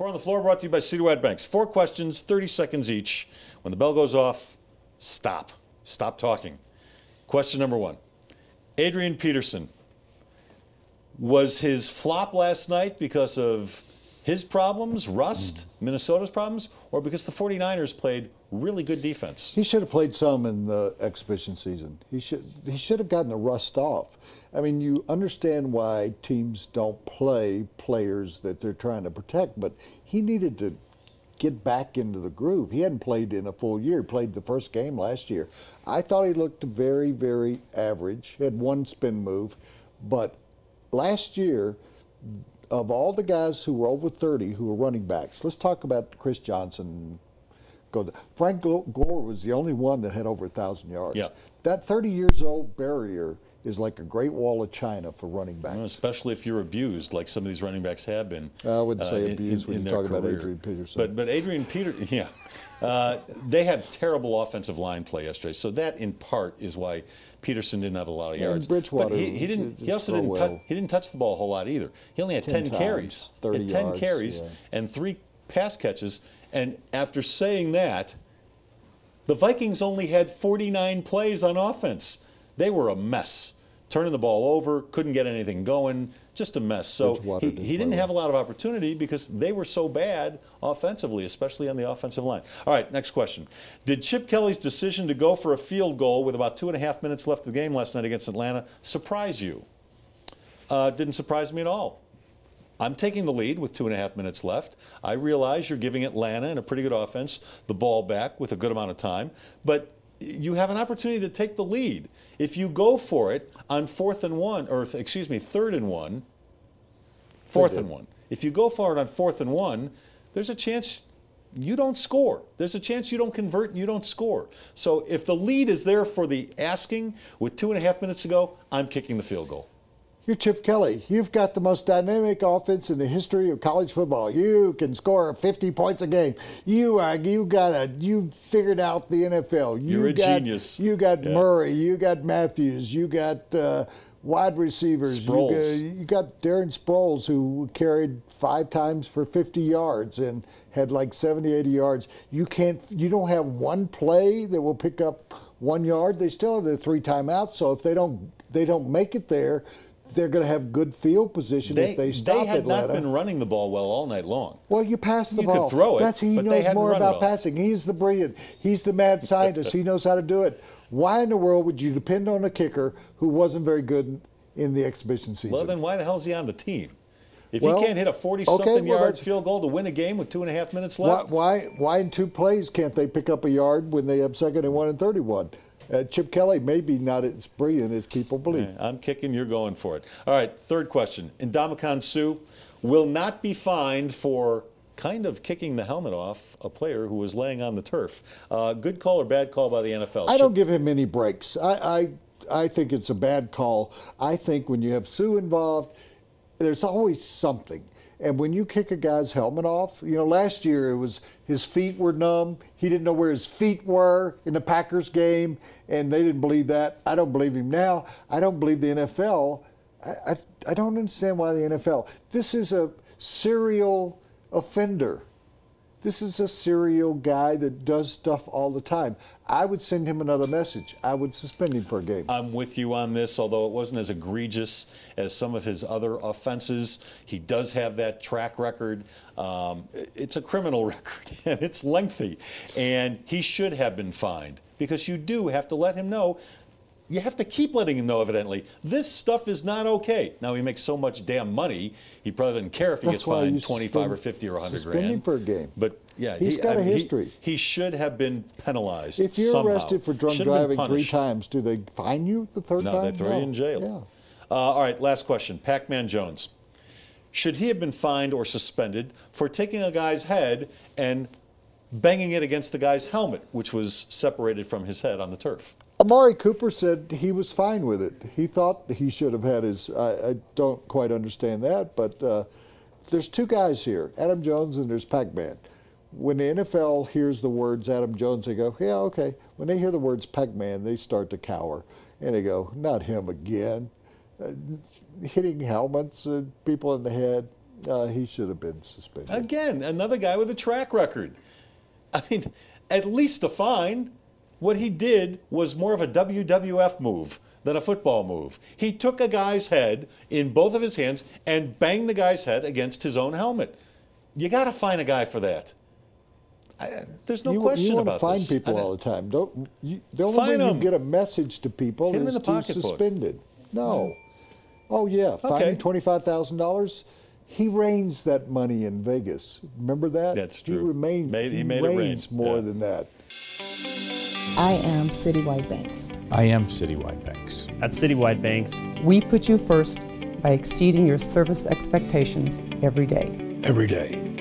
Four on the Floor brought to you by Citywide Banks. 4 questions, 30 seconds each. When the bell goes off, stop. Stop talking. Question number 1. Adrian Peterson. Was his flop last night because of his problems, rust, Minnesota's problems, or because the 49ers played really good defense? He should have played some in the exhibition season. He should have gotten the rust off. I mean, you understand why teams don't play players that they're trying to protect, but he needed to get back into the groove. He hadn't played in a full year. He played the first game last year. I thought he looked very, very average. He had one spin move, but last year, of all the guys who were over 30 who were running backs, let's talk about Chris Johnson. Frank Gore was the only one that had over 1,000 yards. Yeah. That 30 years old barrier is like a Great Wall of China for running backs. Well, especially if you're abused, like some of these running backs have been. I wouldn't say abused when you talk about career. Adrian Peterson. But Adrian Peterson, yeah. They had terrible offensive line play yesterday, so that in part is why Peterson didn't have a lot of yards. Bridgewater, but he didn't. He also didn't touch the ball a whole lot either. He only had 10 carries. 30 he had 10 yards, carries and 3 pass catches. And after saying that, the Vikings only had 49 plays on offense. They were a mess. Turning the ball over, couldn't get anything going, just a mess. So he didn't have a lot of opportunity because they were so bad offensively, especially on the offensive line. All right, next question. Did Chip Kelly's decision to go for a field goal with about 2.5 minutes left of the game last night against Atlanta surprise you? Didn't surprise me at all. I'm taking the lead with 2.5 minutes left. I realize you're giving Atlanta and a pretty good offense the ball back with a good amount of time, but you have an opportunity to take the lead. If you go for it on 4th and 1, or excuse me, 3rd and 1, 4th and 1. If you go for it on 4th and 1, there's a chance you don't score. There's a chance you don't convert and you don't score. So if the lead is there for the asking with 2.5 minutes to go, I'm kicking the field goal. You're Chip Kelly. You've got the most dynamic offense in the history of college football. You can score 50 points a game. You figured out the NFL. You're a genius. You got Murray. You got Matthews. You got wide receivers. Sproles. You got Darren Sproles, who carried 5 times for 50 yards and had like 70, 80 yards. You don't have one play that will pick up 1 yard. They still have their 3 timeouts. So if they don't make it there, they're going to have good field position if they stop Atlanta. They had not been running the ball well all night long. Well, you pass the ball. You could throw it, He knows more about passing. He's the brilliant. He's the mad scientist. He knows how to do it. Why in the world would you depend on a kicker who wasn't very good in the exhibition season? Well, then why the hell is he on the team? If he can't hit a 40-something yard field goal to win a game with 2.5 minutes left? Why in 2 plays can't they pick up a yard when they have 2nd and 1 and 31? Chip Kelly may be not as brilliant as people believe. I'm kicking, you're going for it. All right, 3rd question. Ndamukong Suh will not be fined for kind of kicking the helmet off a player who was laying on the turf. Good call or bad call by the NFL? I don't give him any breaks. I think it's a bad call. I think when you have Suh involved, there's always something. And when you kick a guy's helmet off, last year it was his feet were numb. He didn't know where his feet were in the Packers game, and they didn't believe that. I don't believe him now. I don't believe the NFL. I don't understand why the NFL. This is a serial offender. This is a serial guy that does stuff all the time. I would send him another message. I would suspend him for a game. I'm with you on this, although it wasn't as egregious as some of his other offenses. He does have that track record. It's a criminal record, and it's lengthy. And he should have been fined because you do have to let him know. You have to keep letting him know, evidently, this stuff is not okay. Now, he makes so much damn money, he probably doesn't care if he gets fined 25 or 50 or 100 grand. Suspend him for a game. But, yeah, he's got a history. He should have been penalized If you're somehow. arrested for drunk driving 3 times, do they fine you the 3rd time? No, they throw you in jail. Yeah. All right, last question. Pac-Man Jones. Should he have been fined or suspended for taking a guy's head and banging it against the guy's helmet, which was separated from his head on the turf? Amari Cooper said he was fine with it. He thought he should have had his. I don't quite understand that, but there's 2 guys here, Adam Jones and there's Pac-Man. When the NFL hears the words Adam Jones, they go, yeah, okay. When they hear the words Pac-Man, they start to cower. And they go, not him again. Hitting helmets, people in the head, He should have been suspended. Again, another guy with a track record. I mean, at least a fine. What he did was more of a WWF move than a football move. He took a guy's head in both of his hands and banged the guy's head against his own helmet. You got to fine a guy for that. There's no question about this. You want to fine people all the time. The only Fine way you them. get a message to people Hit 'em is in the to pocketbook. suspend it. No. Oh, yeah, fining $25,000. He reigns that money in Vegas. Remember that? That's true. He remains. He made it rain. reigns more Yeah. than that. I am Citywide Banks. I am Citywide Banks. At Citywide Banks, We put you first by exceeding your service expectations every day. Every day.